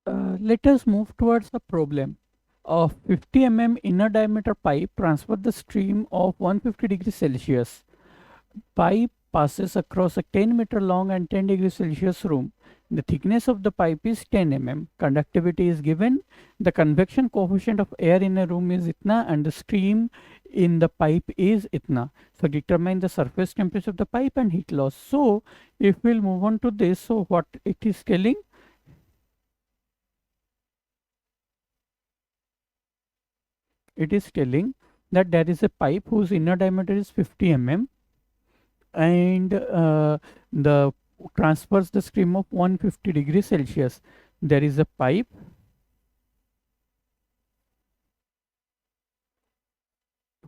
Let us move towards the problem. A 50 mm inner diameter pipe transfers the stream of 150 degrees Celsius. Pipe passes across a 10-meter long and 10 degrees Celsius room. The thickness of the pipe is 10 mm. Conductivity is given. The convection coefficient of air in a room is itna and the stream in the pipe is itna. So determine the surface temperature of the pipe and heat loss. So if we'll move on to this, so what it is telling? It is telling that there is a pipe whose inner diameter is 50 mm and the transfers the stream of 150 degrees Celsius. There is a pipe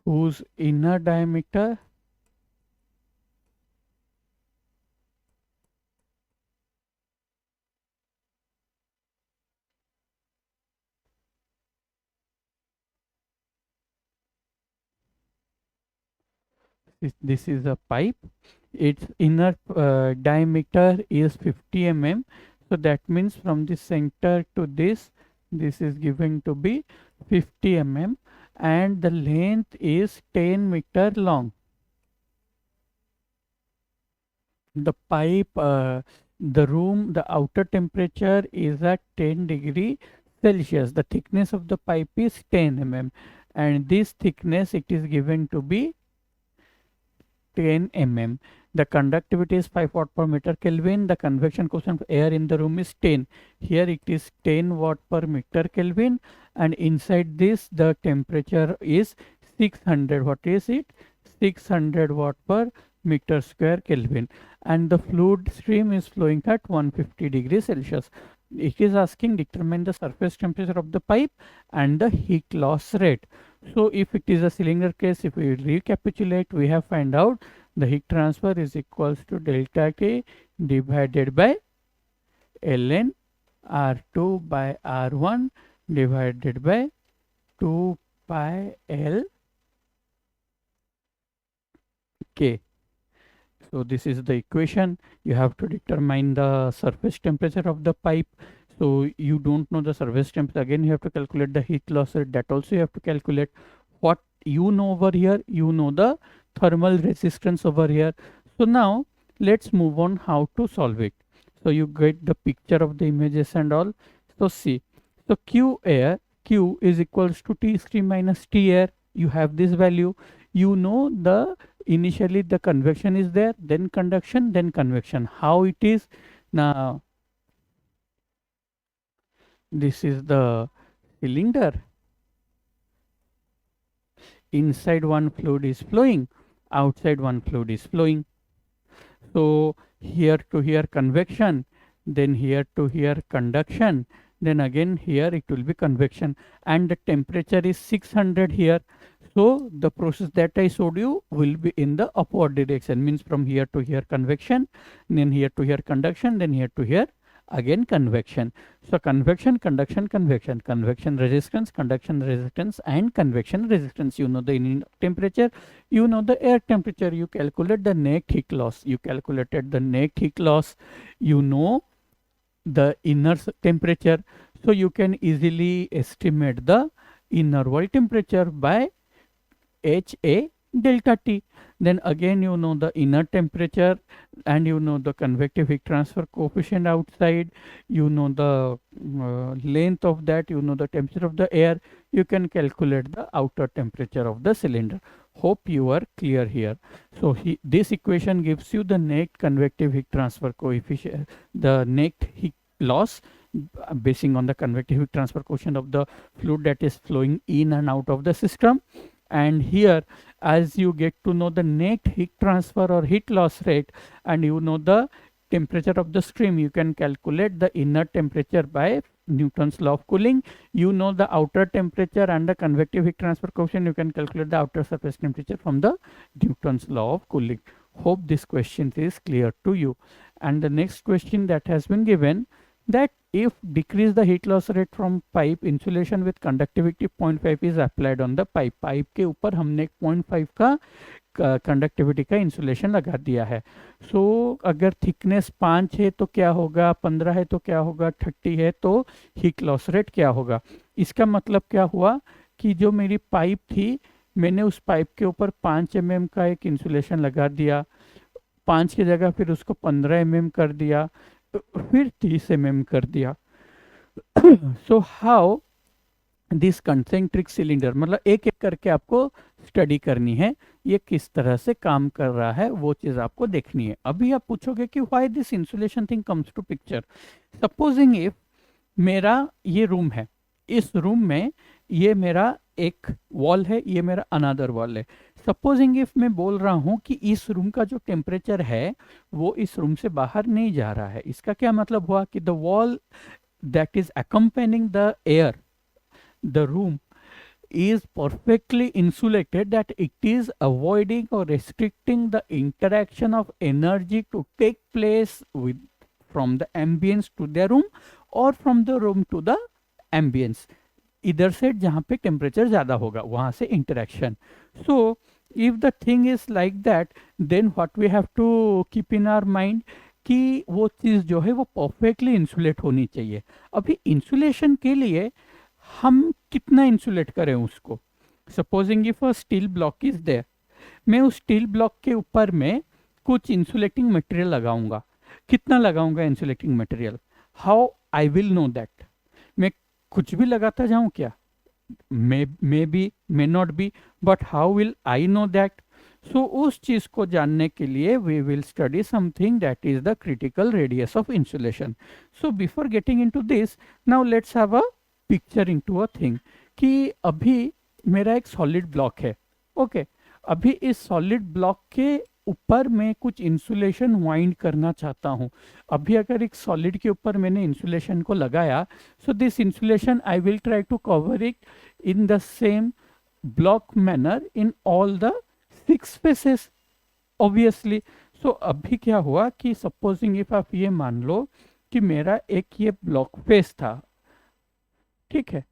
whose inner diameter this is a pipe. Its inner diameter is 50 mm. So that means from the center to this is given to be 50 mm and the length is 10-meter long. The pipe, the outer temperature is at 10 degree Celsius. The thickness of the pipe is 10 mm and this thickness it is given to be 10 mm. The conductivity is 5 watt per meter Kelvin. The convection coefficient of air in the room is 10. Here it is 10 watt per meter Kelvin and inside this the temperature is 600. What is it? 600 watt per meter square Kelvin and the fluid stream is flowing at 150 degrees Celsius. It is asking determine the surface temperature of the pipe and the heat loss rate. So if it is a cylinder case, if we recapitulate, we have found out the heat transfer is equals to delta K divided by ln R2 by R1 divided by 2 pi L K. So this is the equation. You have to determine the surface temperature of the pipe. So you don't know the surface temperature. Again, you have to calculate the heat loss rate. That also you have to calculate. What you know over here, you know the thermal resistance over here. So now let's move on how to solve it. So you get the picture of the images and all. So see. So Q is equals to T stream minus T air. You have this value. You know the initially the convection is there, then conduction, then convection. How it is now? This is the cylinder. Inside one fluid is flowing, outside one fluid is flowing. So here to here convection, then here to here conduction, then again here it will be convection and the temperature is 600 here. So the process that I showed you will be in the upward direction, means from here to here convection, then here to here conduction, then here to here again convection. So convection, conduction, convection, convection resistance, conduction resistance and convection resistance. You know the inner temperature, you know the air temperature, you calculate the net heat loss, you calculated the net heat loss, you know the inner temperature. So you can easily estimate the inner wall temperature by HA delta T. Then again you know the inner temperature and you know the convective heat transfer coefficient outside, you know the length of that, you know the temperature of the air, you can calculate the outer temperature of the cylinder. Hope you are clear here. So this equation gives you the net convective heat transfer coefficient, the net heat loss basing on the convective heat transfer coefficient of the fluid that is flowing in and out of the system. And here as you get to know the net heat transfer or heat loss rate and you know the temperature of the stream, you can calculate the inner temperature by Newton's law of cooling. You know the outer temperature and the convective heat transfer coefficient, you can calculate the outer surface temperature from the Newton's law of cooling. Hope this question is clear to you. And the next question that has been given, that if decrease the heat loss rate from pipe, insulation with conductivity 0.5 is applied on the pipe. Pipe के ऊपर हमने 0.5 का conductivity का insulation लगा दिया है. सो अगर thickness 5 है तो क्या होगा, 15 है तो क्या होगा, 30 है तो हीट लॉस रेट क्या होगा. इसका मतलब क्या हुआ कि जो मेरी पाइप थी, मैंने उस पाइप के ऊपर 5 mm का एक इंसुलेशन लगा दिया, 5 की जगह फिर उसको 15 mm कर दिया, फिर 30 mm कर दिया. So how this concentric cylinder, मतलब एक एक करके आपको स्टडी करनी है, ये किस तरह से काम कर रहा है वो चीज़ आपको देखनी है. अभी आप पूछोगे कि why this insulation thing comes to picture. Supposing if मेरा ये रूम है, इस रूम में ये मेरा एक वॉल है, ये मेरा अनदर वॉल है. सपोजिंग इफ मैं बोल रहा हूँ कि इस रूम का जो टेम्परेचर है वो इस रूम से बाहर नहीं जा रहा है. इसका क्या मतलब हुआ कि the wall that is accompanying the air, the room is perfectly insulated, that it is avoiding or restricting the interaction of energy to take place with from the ambience to the room or from the room to the ambience. इधर से जहाँ पे temperature ज़्यादा होगा वहाँ से interaction. So if the thing is like that, then what we have to keep in our mind कि वो चीज़ जो है वो परफेक्टली इंसुलेट होनी चाहिए. अभी इंसुलेशन के लिए हम कितना इंसुलेट करें उसको. Supposing if a steel block is there, मैं उस स्टील ब्लॉक के ऊपर में कुछ इंसुलेटिंग मटेरियल लगाऊंगा. कितना लगाऊंगा insulating material, how I will know that. मैं कुछ भी लगाता जाऊं क्या, may be may not be, but how will I know that. So उस चीज को जानने के लिए we will study something that is the critical radius of insulation. So before getting into this, now let's have a picture into a thing कि अभी मेरा एक सॉलिड ब्लॉक है. ओके, अभी इस सॉलिड ब्लॉक के ऊपर मैं कुछ इंसुलेशन वाइंड करना चाहता हूँ. अभी अगर एक सॉलिड के ऊपर मैंने इंसुलेशन को लगाया, so this insulation I will try to cover it in the same block manner in all the 6 faces obviously. So अभी क्या हुआ कि सपोजिंग इफ आप ये मान लो कि मेरा एक ये ब्लॉक फेस था, ठीक है.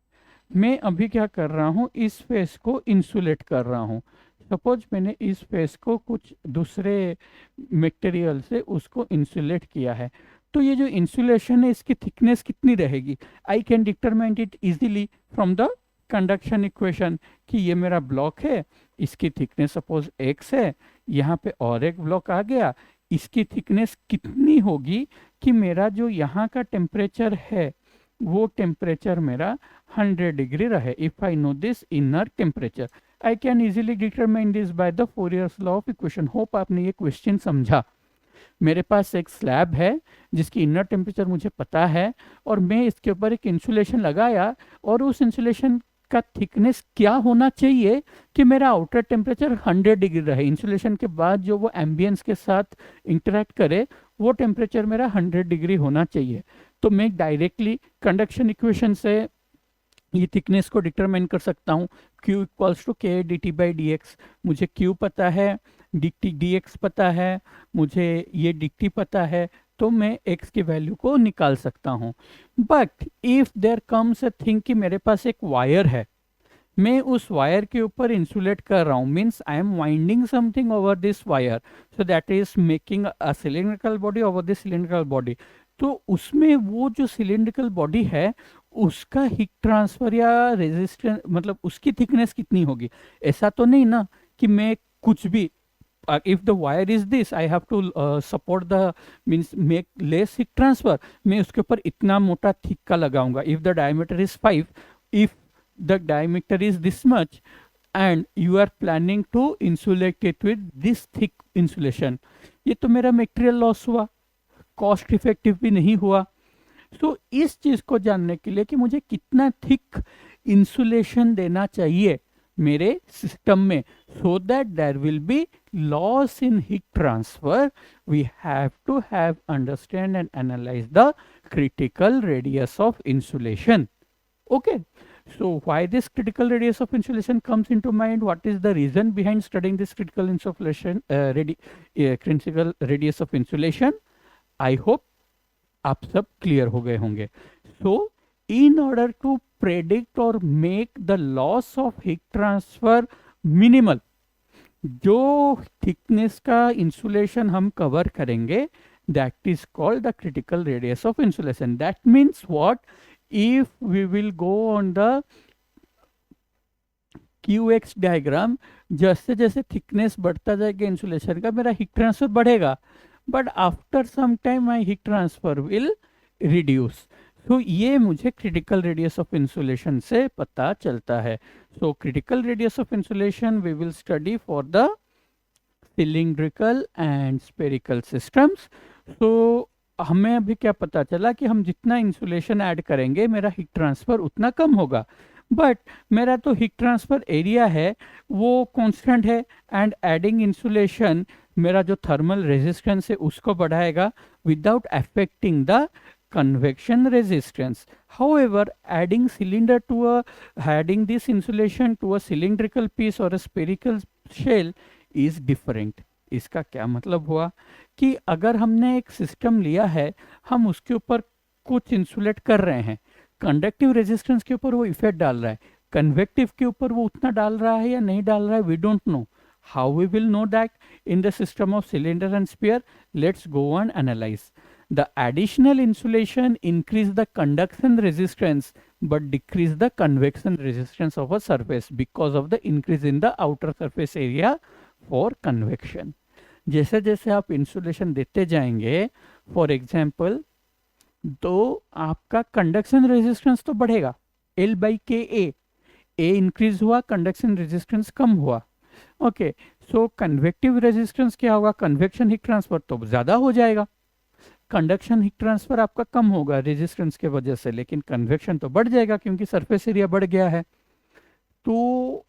मैं अभी क्या कर रहा हूँ, इस फेस को इंसुलेट कर रहा हूँ. सपोज मैंने इस फेस को कुछ दूसरे मटेरियल से उसको इंसुलेट किया है, तो ये जो इंसुलेशन है इसकी थिकनेस कितनी रहेगी, I can determine it easily from the conduction equation कि ये मेरा ब्लॉक है, इसकी थिकनेस सपोज x है, यहाँ पे और एक ब्लॉक आ गया, इसकी थिकनेस कितनी होगी कि मेरा जो यहाँ का टेम्परेचर है वो टेम्परेचर मेरा 100 डिग्री रहे. If I know this inner temperature, I can easily determine this by the Fourier's law of equation. Hope आपने ये क्वेश्चन समझा. मेरे पास एक स्लैब है जिसकी इनर टेम्परेचर मुझे पता है, और मैं इसके ऊपर एक इंसुलेशन लगाया, और उस इंसुलेशन का थिकनेस क्या होना चाहिए कि मेरा आउटर टेम्परेचर 100 डिग्री रहे. इंसुलेशन के बाद जो वो एम्बियंस के साथ इंटरेक्ट करे वो टेम्परेचर मेरा 100 डिग्री होना चाहिए. तो मैं डायरेक्टली कंडक्शन इक्वेशन से ये थिकनेस को डिटरमाइन कर सकता हूँ. Q इक्वल्स टू के D T by D x. मुझे Q पता है, डी टी डी एक्स पता है, मुझे ये डी टी पता है, तो मैं x की वैल्यू को निकाल सकता हूँ. But if there comes a thing कि मेरे पास एक वायर है, मैं उस वायर के ऊपर इंसुलेट कर रहा हूँ, means I am winding something over this wire, so that is making a cylindrical body over this cylindrical body. तो उसमें वो जो सिलिंड्रिकल बॉडी है उसका हीट ट्रांसफर या रेजिस्टेंस, मतलब उसकी थिकनेस कितनी होगी. ऐसा तो नहीं ना कि मैं कुछ भी, if the wire is this, I have to support the means make less heat transfer, मैं उसके ऊपर इतना मोटा थिक का लगाऊंगा. if the diameter is 5, if the diameter is this much and you are planning to insulate it with this thick insulation, ये तो मेरा मटेरियल लॉस हुआ, कॉस्ट इफेक्टिव भी नहीं हुआ. सो इस चीज को जानने के लिए कि मुझे कितना थिक इंसुलेशन देना चाहिए मेरे सिस्टम में, so that there will be loss in heat transfer, we have to have understand and analyze the critical radius of insulation. Okay, so why this critical radius of insulation comes into mind, what is the reason behind studying this critical insulation critical radius of insulation. I hope आप सब clear हो गए होंगे. So in order to predict or make the loss of heat transfer minimal, जो thickness का insulation हम cover करेंगे that is called the critical radius of insulation. That means what? If we will go on the QX diagram, जैसे जैसे thickness बढ़ता जाएगा insulation का, मेरा हीट ट्रांसफर बढ़ेगा, but after some time my heat transfer will reduce. तो ये मुझे क्रिटिकल रेडियस ऑफ इंसुलेशन से पता चलता है. So critical radius of insulation we will study for the cylindrical and spherical systems. तो हमें अभी क्या पता चला कि हम जितना इंसुलेशन ऐड करेंगे मेरा हीट ट्रांसफर उतना कम होगा, बट मेरा तो हीट ट्रांसफर एरिया है वो कांस्टेंट है, एंड एडिंग इंसुलेशन मेरा जो थर्मल रेजिस्टेंस है उसको बढ़ाएगा without affecting the convection resistance. However, adding this insulation to a cylindrical piece or a spherical shell is different. इसका क्या मतलब हुआ कि अगर हमने एक सिस्टम लिया है, हम उसके ऊपर कुछ इंसुलेट कर रहे हैं, कंडक्टिव रेजिस्टेंस के ऊपर वो इफेक्ट डाल रहा है, कन्वेक्टिव के ऊपर वो उतना डाल रहा है या नहीं डाल रहा है, we don't know. How we will know that? In the system of cylinder and sphere, let's go and analyze. The additional insulation increase the conduction resistance but decrease the convection resistance of a surface because of the increase in the outer surface area for convection. जैसे जैसे आप insulation देते जाएंगे, for example, तो आपका conduction resistance तो बढ़ेगा, L by KA, A increase हुआ, कंडक्शन रेजिस्टेंस कम हुआ. ओके, सो कन्वेक्टिव रेजिस्टेंस क्या होगा, कन्वेक्शन हीट ट्रांसफर तो ज़्यादा हो जाएगा, कंडक्शन हीट ट्रांसफर आपका कम होगा रेजिस्टेंस के वजह से, लेकिन कन्वेक्शन तो बढ़ जाएगा क्योंकि सरफेस एरिया बढ़ गया है. तो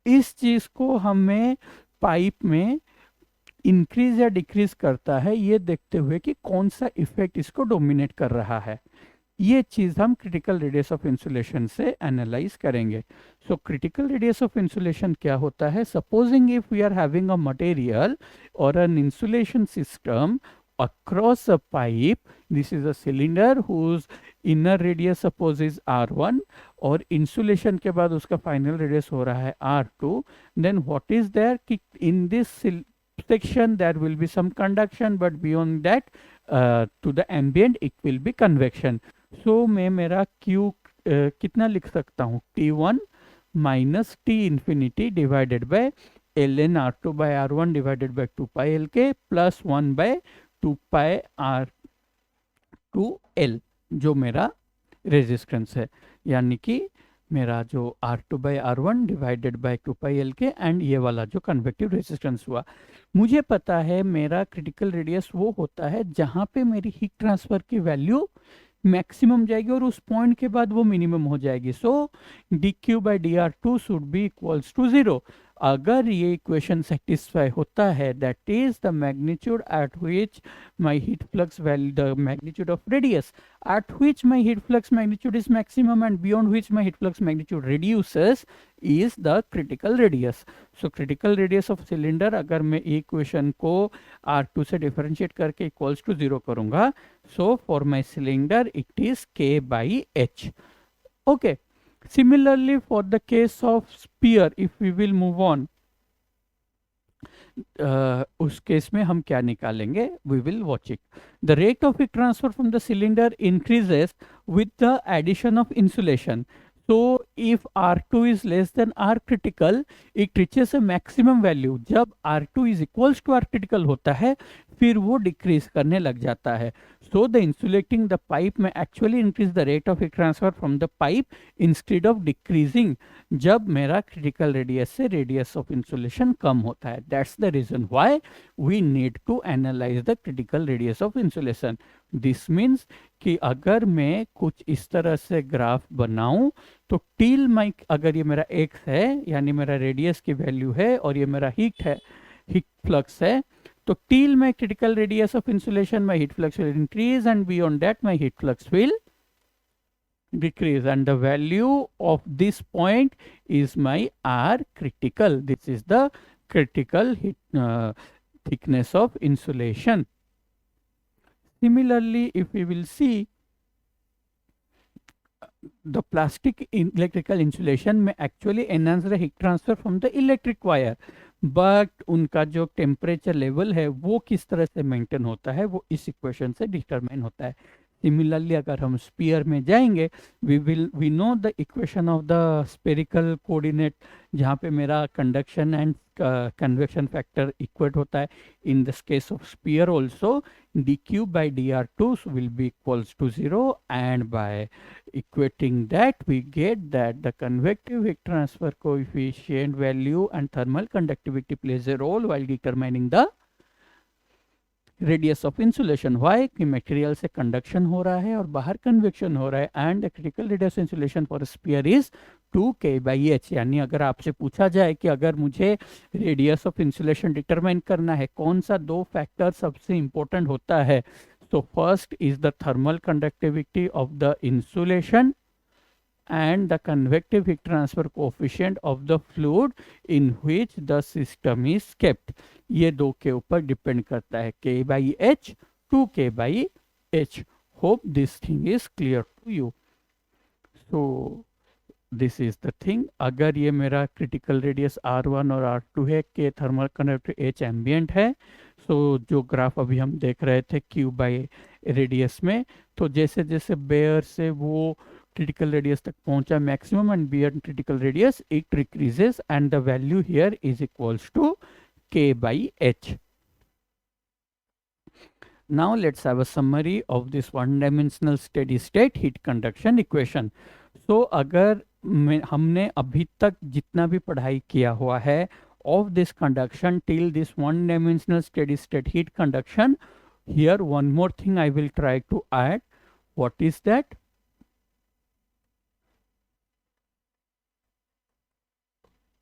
इस चीज़ को हमें पाइप में इंक्रीज या डिक्रीज करता है ये देखते हुए कि कौन सा इफेक्ट इसको डोमिनेट कर रहा है, ये चीज़ हम क्रिटिकल रेडियस ऑफ इंसुलेशन से एनालाइज करेंगे. So critical radius of insulation क्या होता है? Supposing if we are having a material और an insulation system across a pipe, this is a cylinder whose inner radius suppose is R1 और insulation के बाद उसका final radius हो रहा है R2, then what is there कि in this section there will be some conduction but beyond that to the ambient it will be convection. So मैं मेरा Q कितना लिख सकता हूँ, T1 minus T infinity divided by ln R2 by R1 divided by 2 pi Lk plus 1 by 2 pi R2L जो मेरा resistance है, यानी कि मेरा जो R2 by R1 divided by 2 pi Lk and ये वाला जो कन्वेक्टिव रेजिस्टेंस हुआ. मुझे पता है मेरा क्रिटिकल रेडियस वो होता है जहाँ पे मेरी हीट ट्रांसफर की वैल्यू मैक्सिमम जाएगी और उस पॉइंट के बाद वो मिनिमम हो जाएगी. So dq by dr2 should be equals to 0. अगर ये इक्वेशन सेटिस्फाई होता है, that is the magnitude at which my heat flux value, the magnitude of radius at which my heat flux magnitude is maximum and beyond which my heat flux magnitude reduces is the critical radius. So critical radius of cylinder, अगर मैं equation को R2 से differentiate करके equals to 0 करूंगा, so for my cylinder it is K by H. Okay, similarly for the case of sphere, if we will move on, उस case में हम क्या निकालेंगे, we will watch it. The rate of heat transfer from the cylinder increases with the addition of insulation. So if R2 is less than R critical, it reaches a maximum value. जब R2 is equals to R critical होता है, फिर वो decrease करने लग जाता है. So the insulating the pipe may actually increase the rate of heat transfer from the pipe instead of decreasing जब मेरा critical radius से radius of insulation कम होता है. That's the reason why we need to analyze the critical radius of insulation. This means कि अगर मैं कुछ इस तरह से ग्राफ बनाऊं तो टिल माई, अगर ये मेरा x है यानी मेरा रेडियस की वैल्यू है और ये मेरा हीट है, हीट फ्लक्स है, तो till my critical radius of insulation my heat flux will increase and beyond that my heat flux will decrease, and the value of this point is my R critical. This is the critical heat thickness of insulation. Similarly, if we will see the plastic electrical insulation may actually enhance the heat transfer from the electric wire, but उनका जो temperature level है वो किस तरह से maintain होता है वो इस इक्वेशन से डिटरमाइन होता है। सिमिलरली अगर हम स्पीयर में जाएंगे, we know the equation of the spherical coordinate, जहाँ पे मेरा conduction and convection factor equate होता है। In this case of sphere also dq by dr2 will be equals to 0, and by equating that we get that the convective heat transfer coefficient value and thermal conductivity plays a role while determining the radius of insulation. Why कि material से conduction हो रहा है और बाहर convection हो रहा है, and the critical radius insulation for sphere is 2k/h। यानी अगर आपसे पूछा जाए कि अगर मुझे रेडियस ऑफ इंसुलेशन डिटरमाइन करना है, कौन सा दो फैक्टर सबसे इंपॉर्टेंट होता है, तो first is the thermal conductivity of the insulation and the convective heat transfer coefficient of the fluid in which the system is kept। ये दो के ऊपर डिपेंड करता है, k/h, 2k/h। Hope this thing is clear to you. So this is the thing. अगर ये मेरा critical radius R1 और R2 है, k thermal conductivity, h ambient है, सो जो ग्राफ अभी हम देख रहे थे Q/, रेडियस में, तो जैसे जैसे बेयर से वो critical radius तक पहुंचा maximum and beyond critical radius it decreases, and the value here is equals to k/h। Now let's have a summary of this one dimensional steady state heat conduction equation। So अगर हमने अभी तक जितना भी पढ़ाई किया हुआ है of this conduction till this one dimensional steady state heat conduction, here one more thing I will try to add। What is that?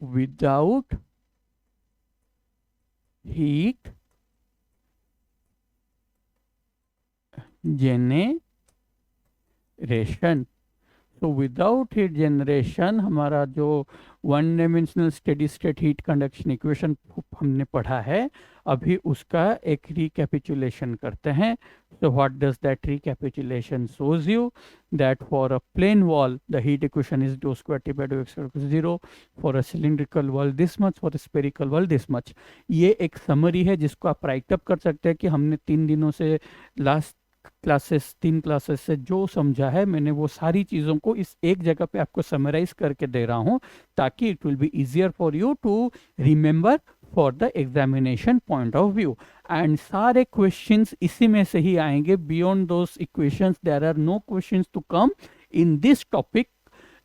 Without heat generation, तो विदाउट हीट जनरेशन हमारा जो one dimensional steady state heat conduction equation हमने पढ़ा है, अभी उसका एक recapitulation करते हैं। So what does that recapitulation shows you? That for a plane wall the heat equation is dou square T by dou x equals 0, for a cylindrical wall this much, for a spherical wall this much। ये एक summary है जिसको आप right up कर सकते हैं कि हमने 3 दिनों से लास्ट क्लासेस 3 क्लासेस से जो समझा है मैंने वो सारी चीज़ों को इस एक जगह पे आपको समराइज करके दे रहा हूँ, ताकि it will be easier for you to remember for the examination point of view. And सारे क्वेश्चंस इसी में से ही आएंगे। Beyond those equations there are no questions to come in this topic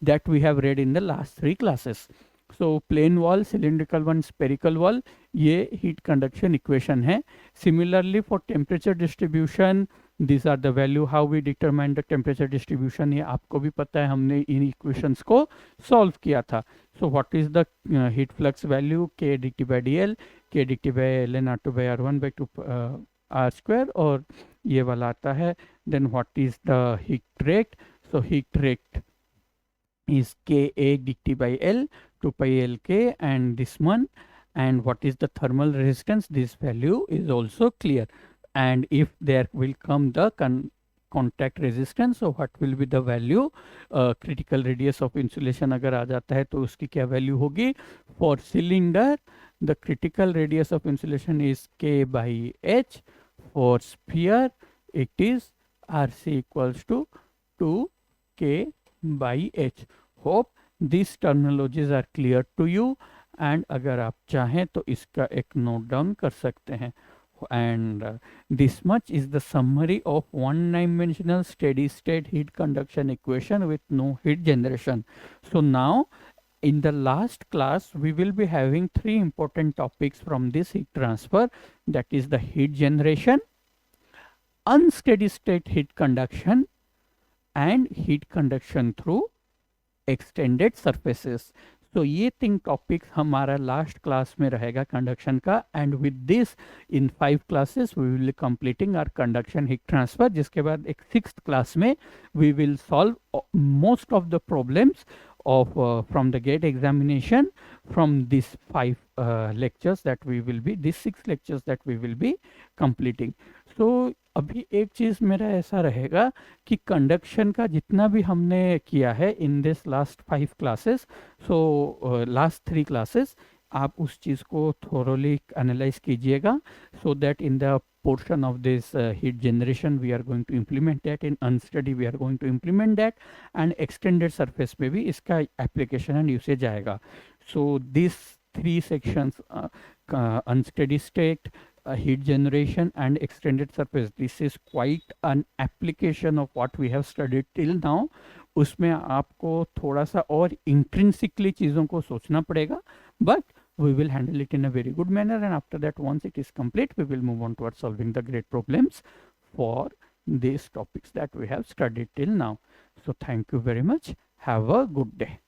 that we have read in the last 3 classes. So plane wall, cylindrical one, spherical wall, ये heat conduction equation है। Similarly for temperature distribution, these are the value how we determine the temperature distribution, ये आपको भी पता है, हमने इन equations को solve किया था। so what is the heat flux value? k dt by dl, k dt by ln r2 by r1 by 2 r square, और ये वाला आता है। then what is the heat rate? so heat rate is ka dt by l 2 pi l k, and this one. And what is the thermal resistance? This value is also clear। and if there will come the contact resistance, so what will be the value? critical radius of insulation अगर आ जाता है तो उसकी क्या value होगी? for cylinder the critical radius of insulation is k/h, for sphere it is rc equals to 2k/h। hope these terminologies are clear to you, and अगर आप चाहें तो इसका एक नोट डाउन कर सकते हैं। and this much is the summary of one-dimensional steady state heat conduction equation with no heat generation। so now in the last class we will be having 3 important topics from this heat transfer, that is the heat generation, unsteady state heat conduction, and heat conduction through extended surfaces। तो ये 3 topics हमारा last class में रहेगा conduction का। And with this in 5 classes we will completing our conduction heat transfer, जिसके बाद एक 6th class में we will solve most of the problems of from the gate examination from these 5 lectures that we will be, these 6 lectures that we will be completing। so अभी एक चीज़ मेरा ऐसा रहेगा कि कंडक्शन का जितना भी हमने किया है in this last 5 classes, so last 3 classes, आप उस चीज़ को थोरोली एनालाइज कीजिएगा, so that in the portion of this heat generation we are going to implement that, in unsteady we are going to implement that, and extended surface में भी इसका application and usage आएगा. So these 3 sections, unsteady state, heat generation and extended surface, this is quite an application of what we have studied till now. उसमें आपको थोड़ा सा और intrinsically चीज़ों को सोचना पड़ेगा, but we will handle it in a very good manner, and after that, once it is complete, we will move on towards solving the great problems for these topics that we have studied till now. So thank you very much. Have a good day.